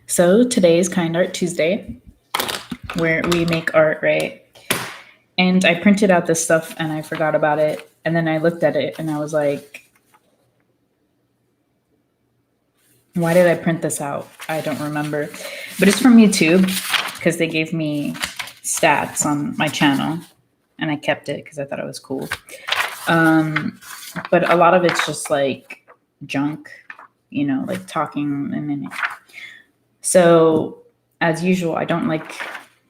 So today is Kind Art Tuesday, where we make art, right? And I printed out this stuff and I forgot about it. And then I looked at it and I was like, why did I print this out? I don't remember. But it's from YouTube because they gave me stats on my channel and I kept it because I thought it was cool. But a lot of it's just like junk, like talking and then. So as usual, I don't like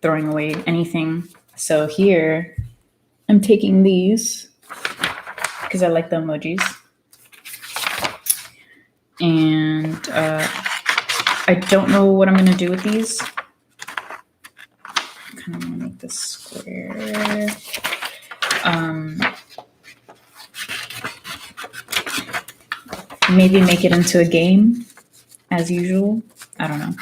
throwing away anything. So here I'm taking these because I like the emojis. And I don't know what I'm going to do with these. I kind of want to make this square. Maybe make it into a game as usual. I don't know.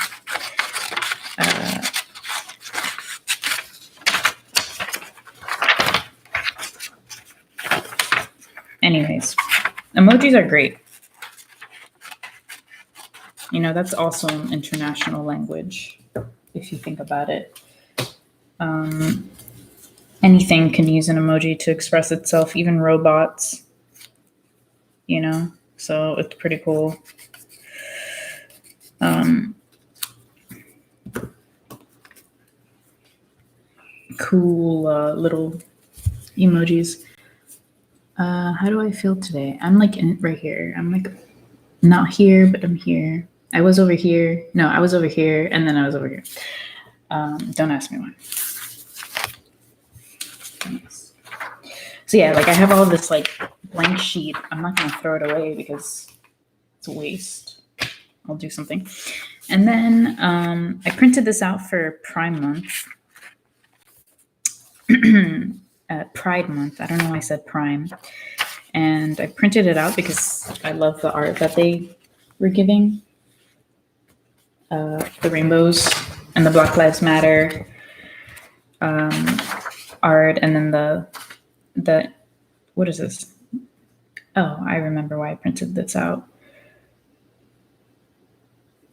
Anyways, emojis are great. That's also an international language, if you think about it. Anything can use an emoji to express itself, even robots, so it's pretty cool. Cool little emojis. How do I feel today? I'm like right here. I'm like not here, but I'm here. I was over here. No, I was over here, and then I was over here. Don't ask me why. So yeah, like I have all this like blank sheet. I'm not gonna throw it away because it's a waste. I'll do something. And then I printed this out for Prime Month. Pride Month. I don't know why I said Prime. And I printed it out because I love the art that they were giving. The rainbows and the Black Lives Matter art, and then the what is this? Oh, I remember why I printed this out.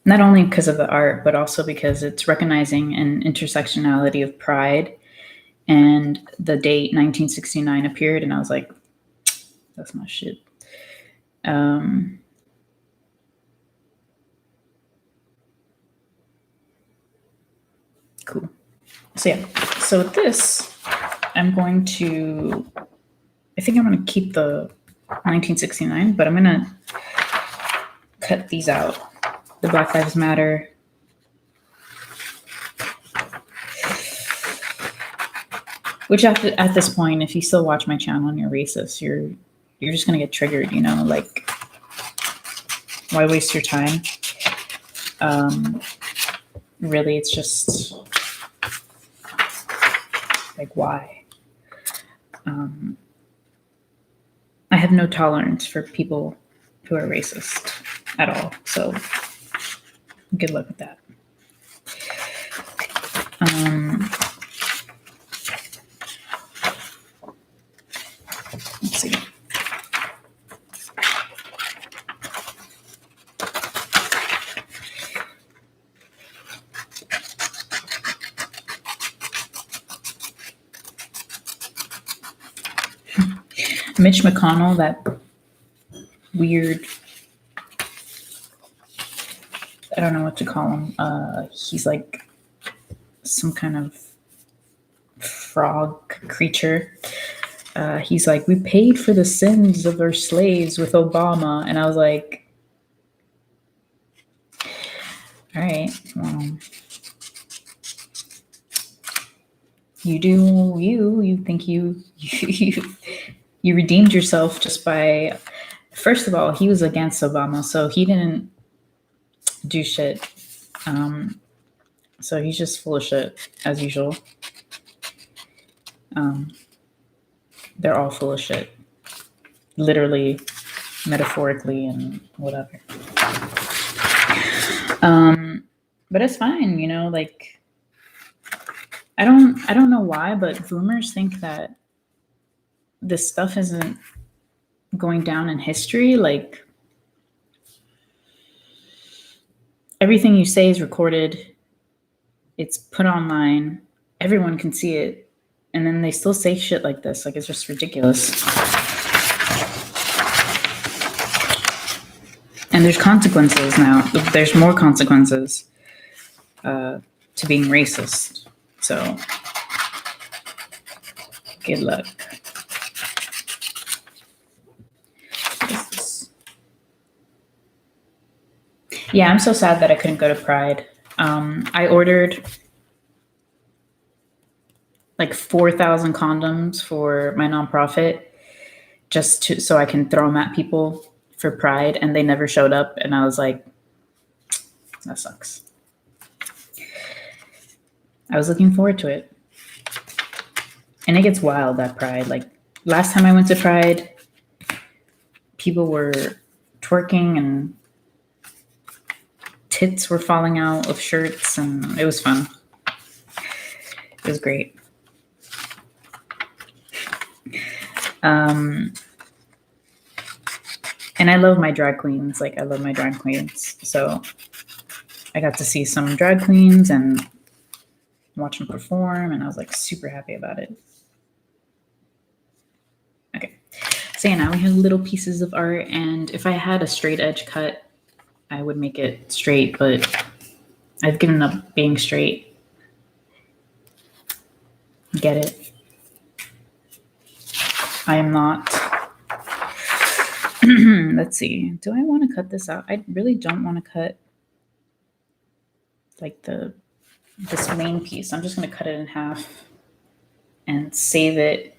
Not only because of the art, but also because it's recognizing an intersectionality of pride. And the date 1969 appeared, and I was like, that's my shit. Cool. So yeah, so this, I'm going to keep the 1969, but I'm going to cut these out. The Black Lives Matter. Which at this point, if you still watch my channel and you're racist, you're just going to get triggered, like, why waste your time? Really, it's just like, why? I have no tolerance for people who are racist at all. So good luck with that. Let's see. Mitch McConnell, that weird, I don't know what to call him. He's like some kind of frog creature. He's like, we paid for the sins of our slaves with Obama. And I was like, all right, well, you do you think you redeemed yourself just by, first of all, he was against Obama, so he didn't do shit. So he's just full of shit, as usual. They're all full of shit. Literally, metaphorically, and whatever. But it's fine, like, I don't know why, but boomers think that this stuff isn't going down in history. Like, everything you say is recorded. It's put online. Everyone can see it. And then they still say shit like this. Like, it's just ridiculous. And there's consequences now. There's more consequences to being racist. So, good luck. Yeah, I'm so sad that I couldn't go to Pride. I ordered like 4,000 condoms for my nonprofit so I can throw them at people for Pride, and they never showed up. And I was like, that sucks. I was looking forward to it. And it gets wild at Pride. Like, last time I went to Pride, people were twerking and tits were falling out of shirts, and it was fun. It was great. And I love my drag queens. Like, I love my drag queens. So I got to see some drag queens and watch them perform, and I was like super happy about it. Okay. So yeah, now we have little pieces of art, and if I had a straight edge cut, I would make it straight, but I've given up being straight. Get it? I am not. Let's see. Do I want to cut this out? I really don't want to cut like this main piece. I'm just going to cut it in half and save it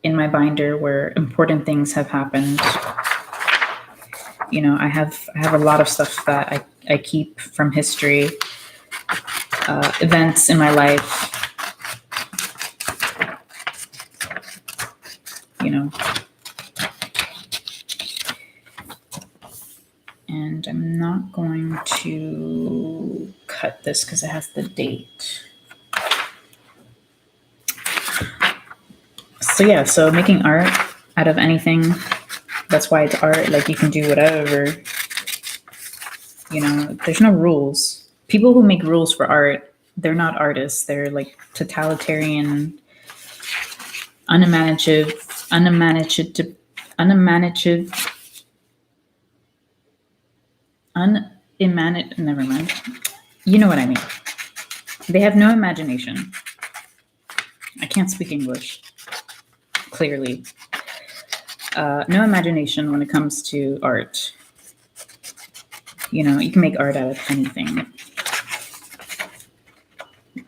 in my binder where important things have happened. You know, I have a lot of stuff that I keep from history, events in my life, you know. And I'm not going to cut this because it has the date. So yeah, so making art out of anything, that's why it's art. Like, you can do whatever, you know, there's no rules. People who make rules for art, they're not artists. They're like totalitarian, unimaginative, never mind. You know what I mean. They have no imagination. I can't speak English clearly. No imagination when it comes to art. You know, you can make art out of anything.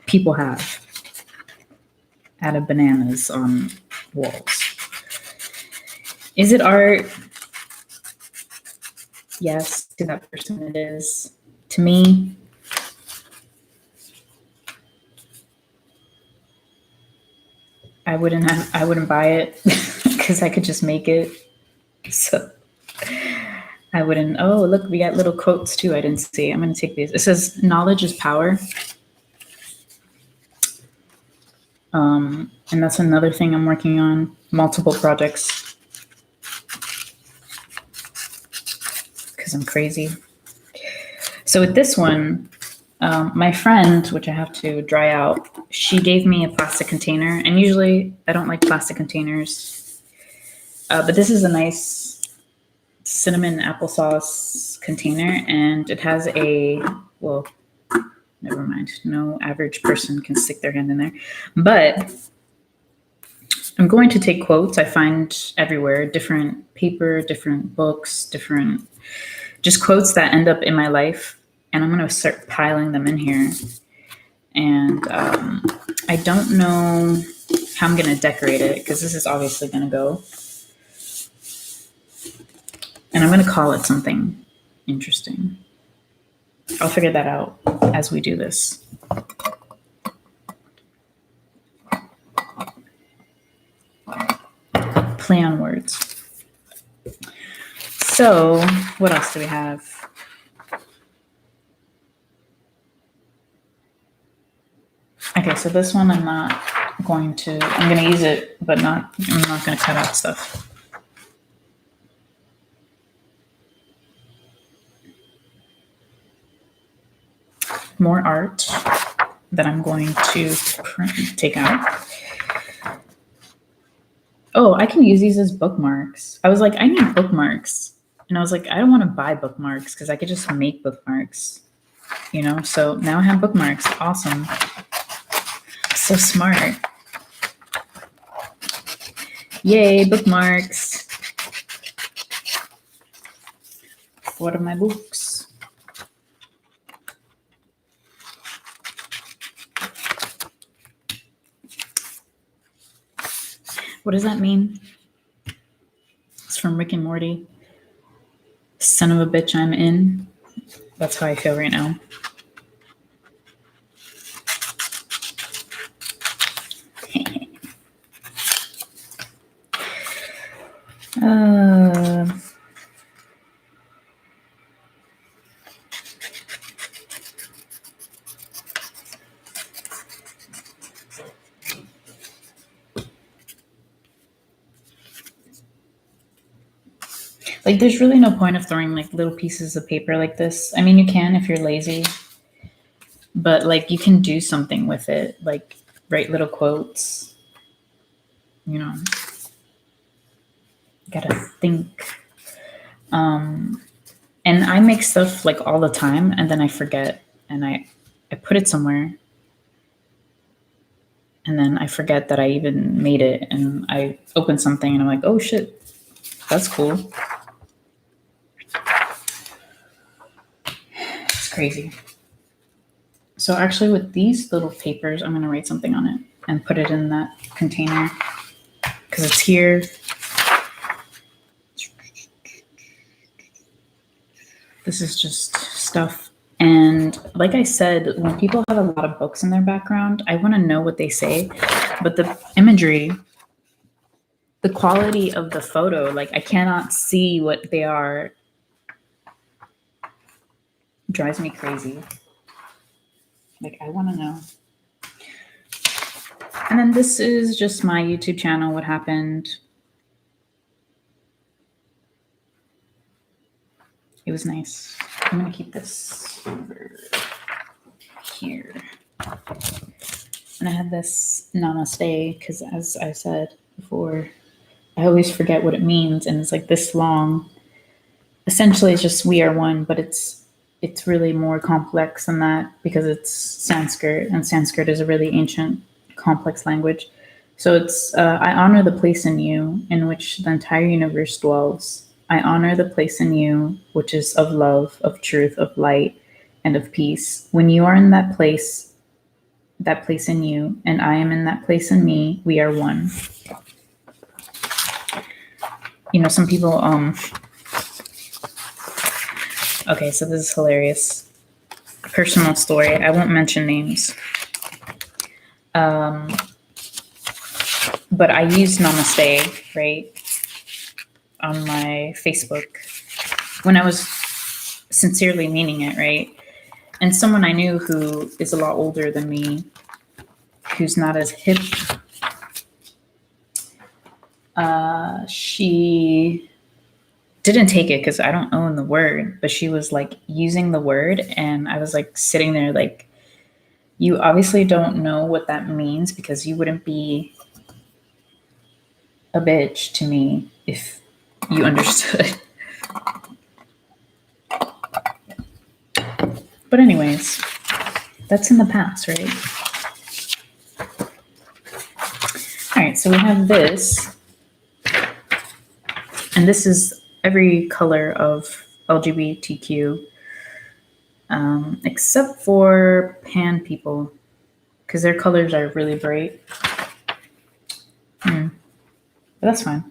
People have. Out of bananas on walls. Is it art? Yes, to that person it is. To me, I wouldn't buy it because I could just make it. So I wouldn't. Oh, look, we got little quotes too. I didn't see. I'm going to take these. It says, knowledge is power. And that's another thing I'm working on. Multiple projects. Because I'm crazy. So with this one, my friend, which I have to dry out, she gave me a plastic container. And usually I don't like plastic containers. But this is a nice cinnamon applesauce container. And it has well, never mind. No average person can stick their hand in there. But I'm going to take quotes I find everywhere, different paper, different books, different just quotes that end up in my life. And I'm going to start piling them in here. And I don't know how I'm going to decorate it because this is obviously going to go. And I'm going to call it something interesting. I'll figure that out as we do this. Play on words. So, what else do we have? Okay, so this one I'm going to use it, but I'm not going to cut out stuff. more art that I'm going to take out. Oh, I can use these as bookmarks. I was like, I need bookmarks. And I was like, I don't want to buy bookmarks because I could just make bookmarks, you know? So now I have bookmarks. Awesome. So smart. Yay, bookmarks. What are my books? What does that mean? It's from Rick and Morty. Son of a bitch, I'm in. That's how I feel right now. Like, there's really no point of throwing like little pieces of paper like this. I mean, you can if you're lazy, but like you can do something with it, like write little quotes, you know. Gotta think. And I make stuff like all the time and then I forget and I put it somewhere and then I forget that I even made it and I open something and I'm like, oh shit, that's cool. It's crazy. So actually with these little papers, I'm going to write something on it and put it in that container because it's here. This is just stuff. And like I said, when people have a lot of books in their background, I want to know what they say. But the imagery, the quality of the photo, like I cannot see what they are. Drives me crazy. Like I want to know. And then this is just my YouTube channel, what happened. It was nice. I'm going to keep this over here. And I had this namaste because as I said before, I always forget what it means. And it's like this long. Essentially, it's just we are one, but it's really more complex than that because it's Sanskrit. And Sanskrit is a really ancient, complex language. So it's, I honor the place in you in which the entire universe dwells. I honor the place in you, which is of love, of truth, of light, and of peace. When you are in that place in you, and I am in that place in me, we are one. You know, some people, okay, so this is hilarious. Personal story. I won't mention names. But I use namaste, right, on my Facebook when I was sincerely meaning it, right? And someone I knew who is a lot older than me, who's not as hip, she didn't take it because I don't own the word, but she was like using the word. And I was like sitting there like, you obviously don't know what that means because you wouldn't be a bitch to me if you understood. But anyways, that's in the past, right? All right, so we have this. And this is every color of LGBTQ, except for pan people, because their colors are really bright. But that's fine.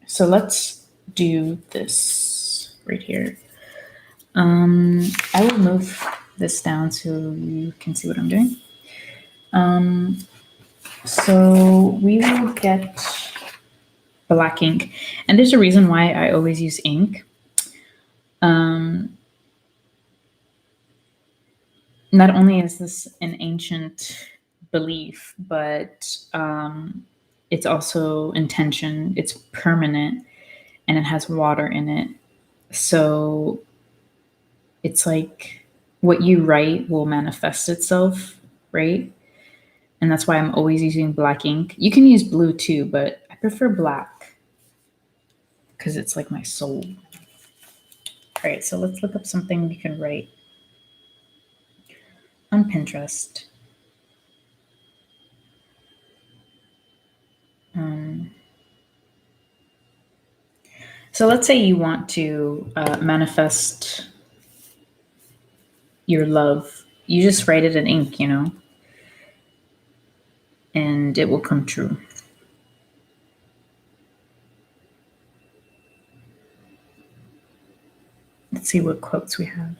So let's do this right here. I will move this down so you can see what I'm doing. So we will get black ink. And there's a reason why I always use ink. Not only is this an ancient belief, but it's also intention. It's permanent and it has water in it. So it's like what you write will manifest itself, right? And that's why I'm always using black ink. You can use blue too, but I prefer black because it's like my soul. All right, so let's look up something you can write on Pinterest. So let's say you want to manifest your love. You just write it in ink, and it will come true. Let's see what quotes we have.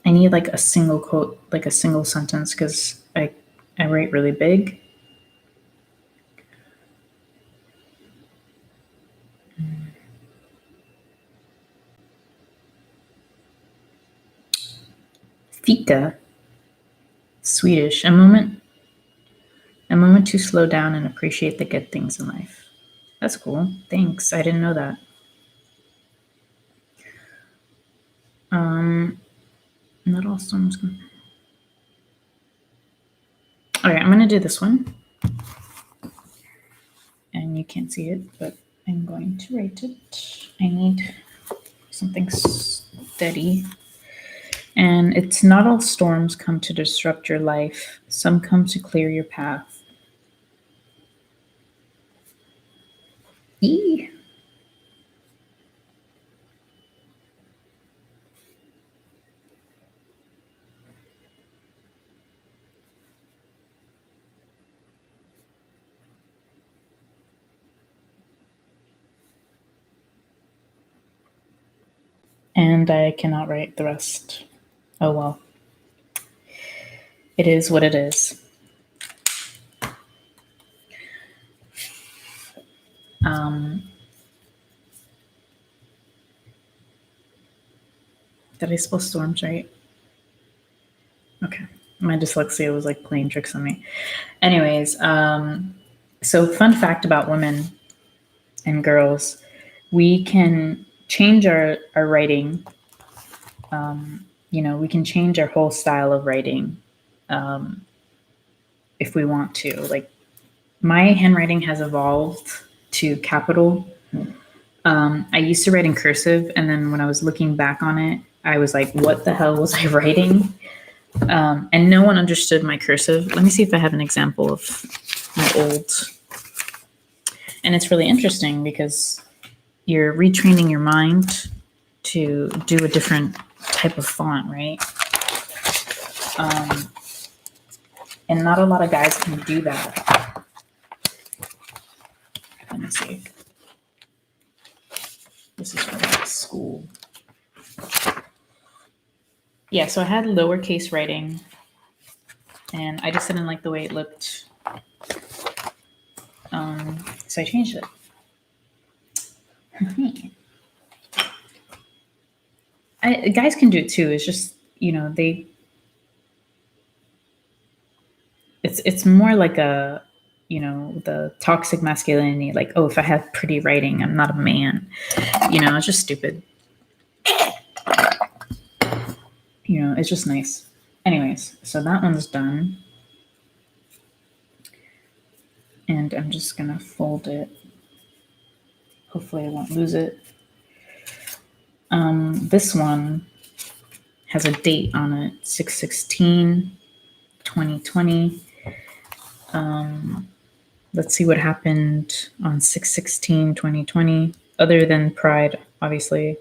I need like a single quote, like a single sentence, because I write really big. Fika, Swedish. A moment to slow down and appreciate the good things in life. That's cool. Thanks. I didn't know that. Not all storms. All right, I'm gonna do this one, and you can't see it, but I'm going to write it. I need something steady. And it's not all storms come to disrupt your life. Some come to clear your path. Eee. And I cannot write the rest. Oh well. It is what it is. Did I spell storms right? Okay. My dyslexia was like playing tricks on me. Anyways, so fun fact about women and girls, we can change our writing. We can change our whole style of writing if we want to. Like my handwriting has evolved to capital. I used to write in cursive, and then when I was looking back on it, I was like, what the hell was I writing? And no one understood my cursive. Let me see if I have an example of my old. And it's really interesting because you're retraining your mind to do a different type of font, right? And not a lot of guys can do that. Let me see. This is from school. Yeah, so I had lowercase writing, and I just didn't like the way it looked. So I changed it. Guys can do it too. It's just, it's more like the toxic masculinity, like, oh, if I have pretty writing, I'm not a man. It's just stupid. It's just nice. Anyways, so that one's done. And I'm just gonna fold it. Hopefully I won't lose it. This one has a date on it, 6/16/2020. Let's see what happened on 6/16/2020, other than Pride, obviously.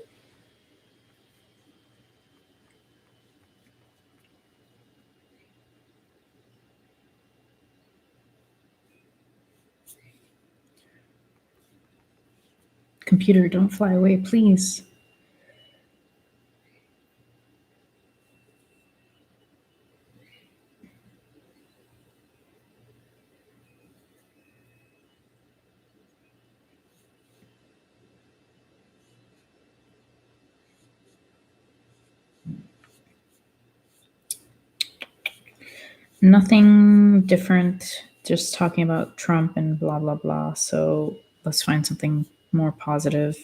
Computer, don't fly away, please. Nothing different, just talking about Trump and blah, blah, blah. So let's find something more positive.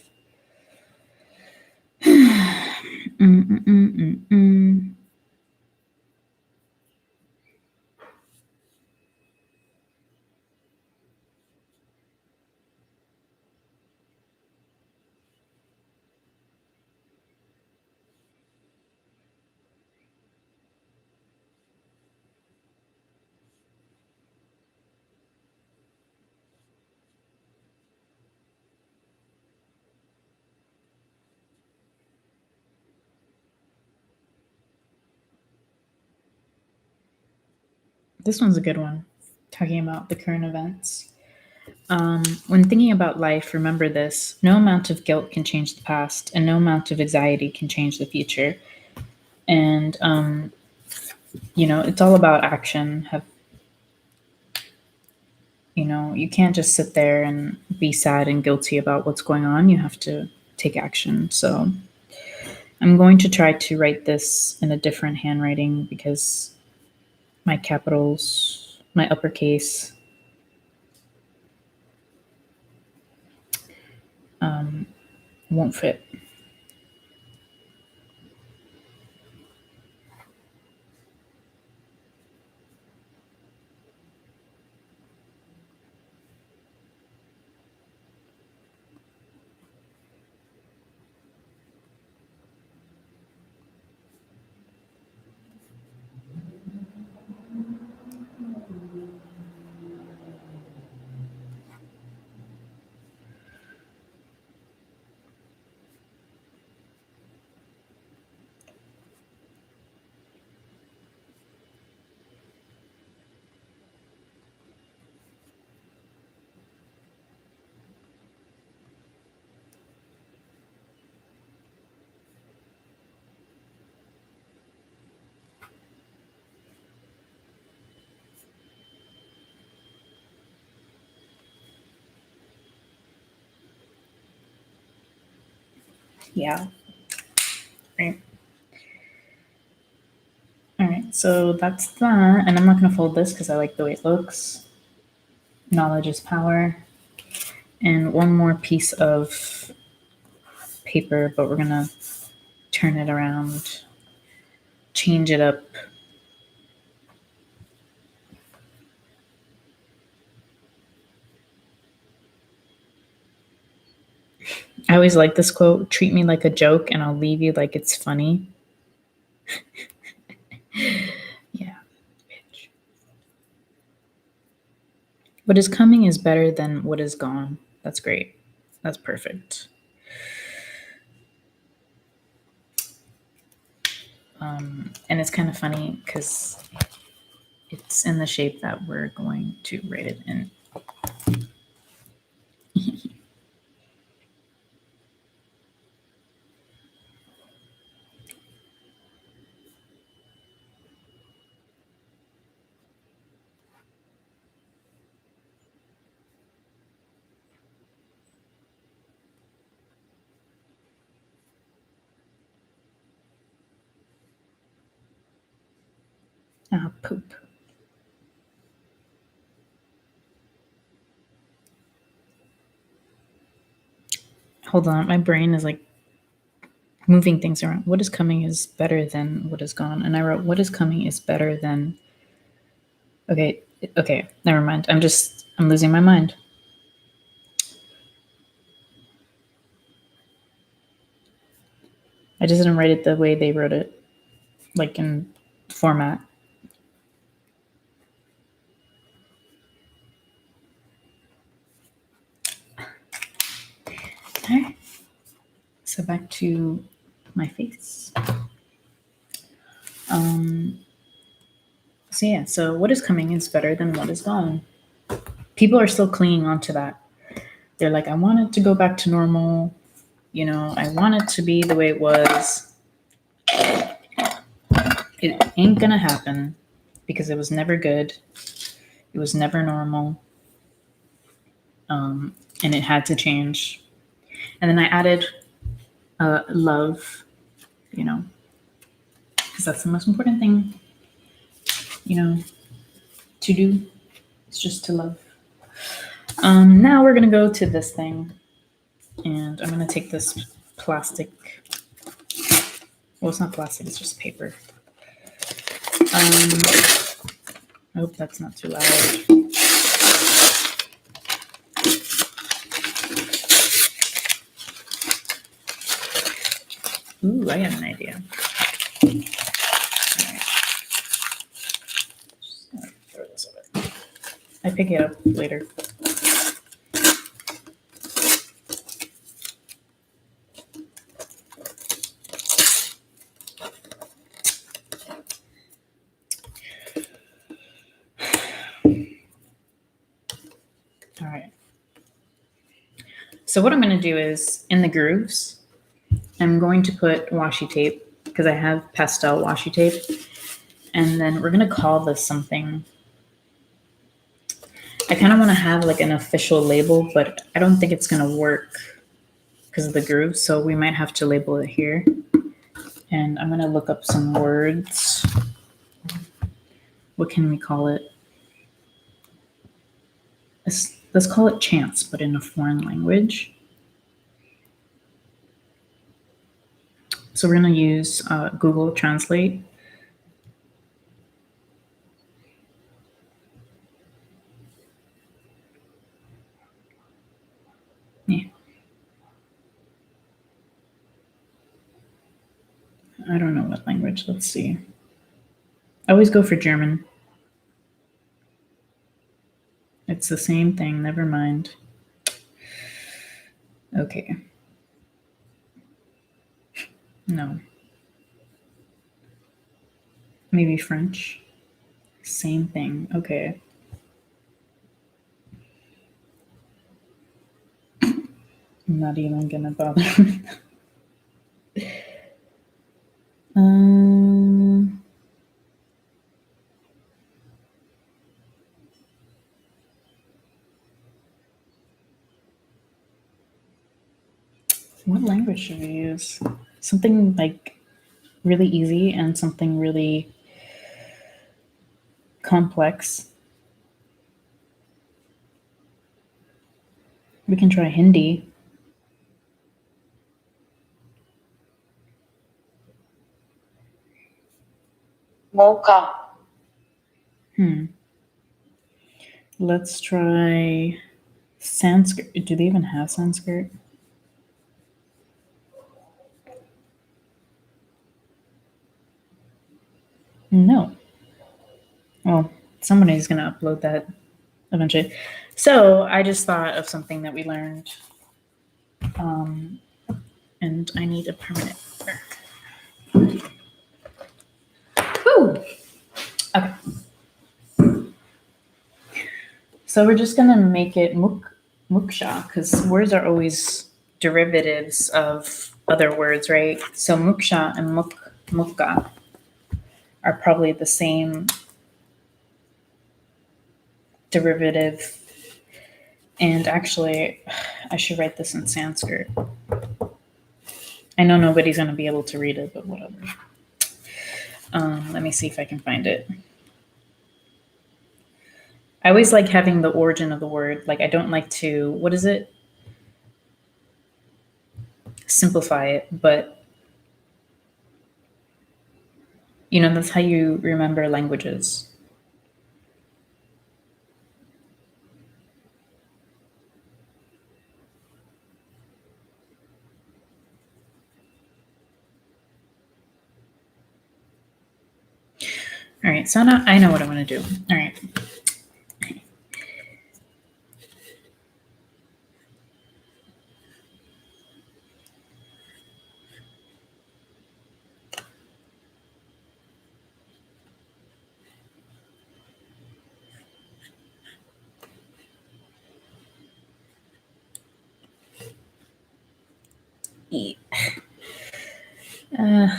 This one's a good one, talking about the current events. When thinking about life, remember this: no amount of guilt can change the past, and no amount of anxiety can change the future. And, it's all about action. You can't just sit there and be sad and guilty about what's going on. You have to take action. So I'm going to try to write this in a different handwriting because my capitals, my uppercase, won't fit. Yeah. Right. All right. So that's that. And I'm not going to fold this because I like the way it looks. Knowledge is power. And one more piece of paper, but we're going to turn it around, change it up. I always like this quote: treat me like a joke and I'll leave you like it's funny. Yeah. Bitch. What is coming is better than what is gone. That's great. That's perfect. And it's kind of funny because it's in the shape that we're going to write it in. Ah, poop. Hold on, my brain is like moving things around. What is coming is better than what is gone. And I wrote, what is coming is better than. Okay, okay, never mind. I'm losing my mind. I just didn't write it the way they wrote it, like in format. All right. So back to my face. So yeah, so what is coming is better than what is gone. People are still clinging on to that. They're like, I want it to go back to normal. I want it to be the way it was. It ain't gonna happen because it was never good. It was never normal. And it had to change. And then I added love, because that's the most important thing, to do. It's just to love. Now we're going to go to this thing. And I'm going to take this plastic Well, it's not plastic, it's just paper. I hope that's not too loud. Ooh, I got an idea. All right. Just gonna throw this away. I pick it up later. All right. So what I'm going to do is, in the grooves, I'm going to put washi tape because I have pastel washi tape. And then we're going to call this something. I kind of want to have like an official label, but I don't think it's going to work because of the grooves. So we might have to label it here. And I'm going to look up some words. What can we call it? Let's call it chance, but in a foreign language. So we're going to use Google Translate. Yeah. I don't know what language. Let's see. I always go for German. It's the same thing. Never mind. Okay. No. Maybe French. Same thing. Okay. I'm not even gonna bother. What language should we use? Something like really easy and something really complex. We can try Hindi. Mocha. Let's try Sanskrit. Do they even have Sanskrit? No. Well, somebody's going to upload that eventually. So I just thought of something that we learned. And I need a permanent marker. Woo! Okay. So we're just going to make it muksha because words are always derivatives of other words, right? So muksha and mukka are probably the same derivative. And actually, I should write this in Sanskrit. I know nobody's going to be able to read it, but whatever. Let me see if I can find it. I always like having the origin of the word. Like, I don't like to, what is it? Simplify it, but you know, that's how you remember languages. All right, so now I know what I want to do. All right.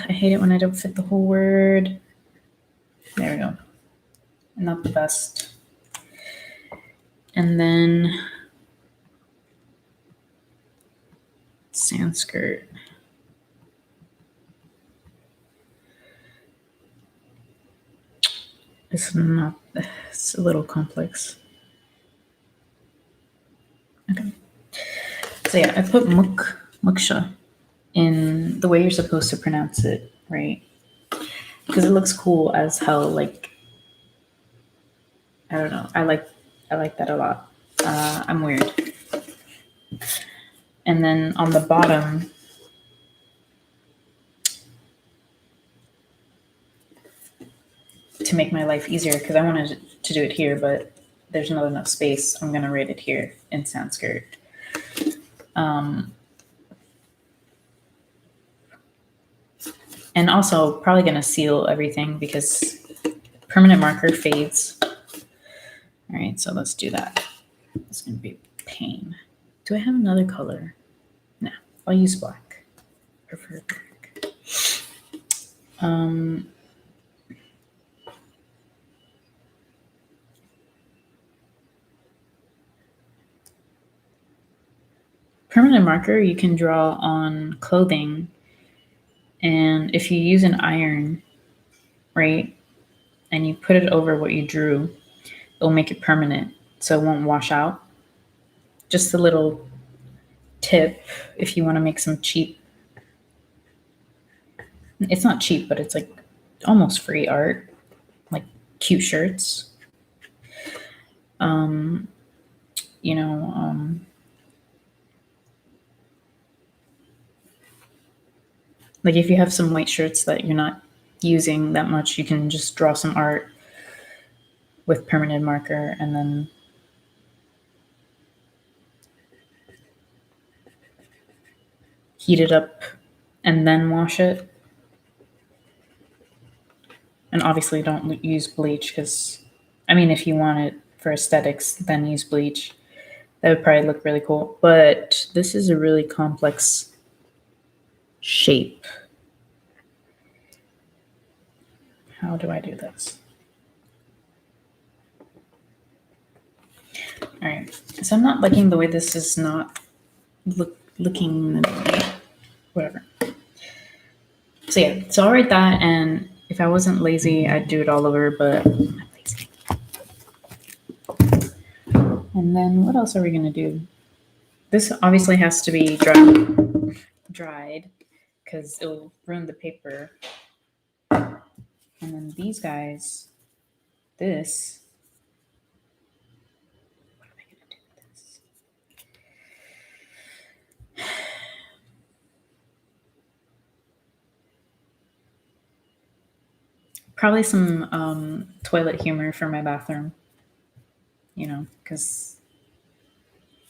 I hate it when I don't fit the whole word. There we go. Not the best. And then Sanskrit. It's a little complex. Okay. So yeah, I put muksha in the way you're supposed to pronounce it right? Because it looks cool as hell. Like, I don't know. I like that a lot. I'm weird. And then on the bottom, to make my life easier, because I wanted to do it here, but there's not enough space. I'm gonna write it here in Sanskrit. And also probably gonna seal everything because permanent marker fades. All right, so let's do that. It's gonna be a pain. Do I have another color? No, I'll use black. Prefer black. Permanent marker you can draw on clothing, and if you use an iron, right, and you put it over what you drew, it'll make it permanent, so it won't wash out. Just a little tip if you want to make some cheap, it's not cheap, but it's like almost free art, like cute shirts. You know, like if you have some white shirts that you're not using that much, you can just draw some art with permanent marker and then heat it up and then wash it. And obviously don't use bleach because, I mean, if you want it for aesthetics, then use bleach. That would probably look really cool. But this is a really complex shape. How do I do this? All right. So I'm not liking the way this is not looking, whatever. So yeah, so I'll write that, and if I wasn't lazy, I'd do it all over, but I'm lazy. And then what else are we gonna do? This obviously has to be dried because it'll ruin the paper. And then these guys, this, what am I gonna do with this? Probably some toilet humor for my bathroom, you know, because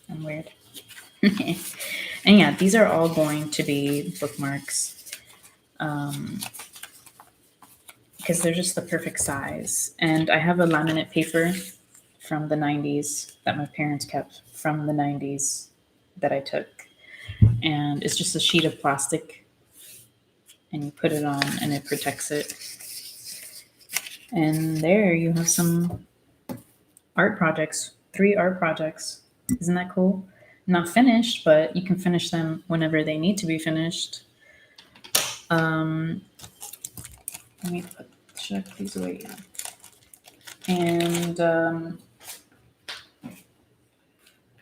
I'm weird. And yeah, these are all going to be bookmarks because they're just the perfect size. And I have a laminate paper from the 90s that my parents kept from the 90s that I took. And it's just a sheet of plastic and you put it on and it protects it. And there you have some art projects, 3 art projects. Isn't that cool? Not finished, but you can finish them whenever they need to be finished. Let me should I put these away? Yeah. And a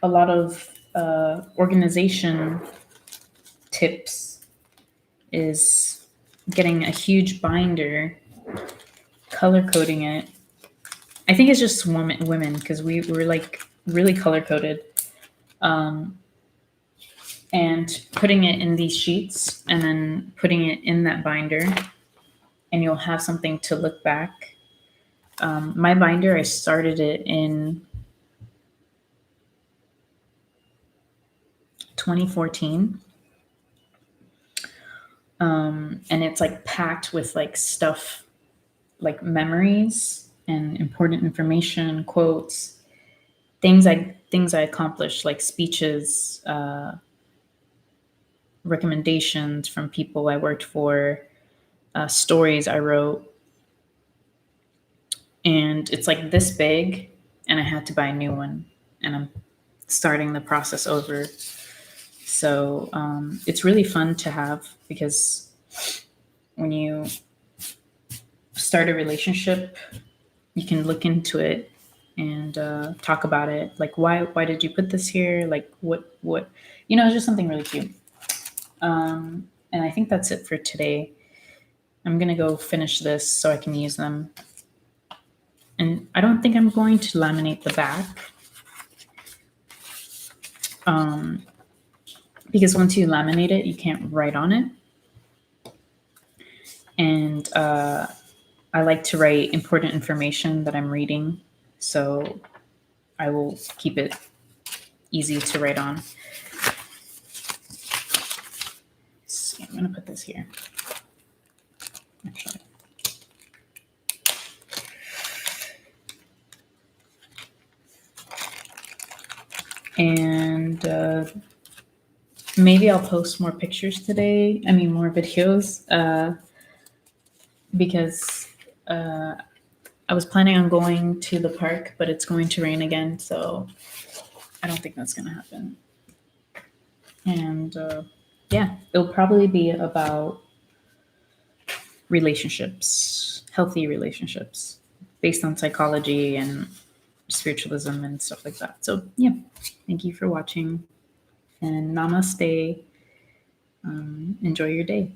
lot of organization tips is getting a huge binder, color coding it. I think it's just women because we were like really color coded. And putting it in these sheets and then putting it in that binder, and you'll have something to look back. My binder, I started it in 2014. And it's like packed with like stuff, like memories and important information, quotes, things I accomplished, like speeches, recommendations from people I worked for, stories I wrote. And it's like this big, and I had to buy a new one, and I'm starting the process over. So it's really fun to have because when you start a relationship, you can look into it and talk about it. Like, why did you put this here? Like, what, it's just something really cute. And I think that's it for today. I'm going to go finish this so I can use them. And I don't think I'm going to laminate the back. Because once you laminate it, you can't write on it. And I like to write important information that I'm reading. So I will keep it easy to write on. See, I'm going to put this here. Actually. And maybe I'll post more pictures today. I mean, more videos. Because I was planning on going to the park, but it's going to rain again. So I don't think that's going to happen. And yeah, it'll probably be about relationships, healthy relationships based on psychology and spiritualism and stuff like that. So yeah, thank you for watching and namaste. Enjoy your day.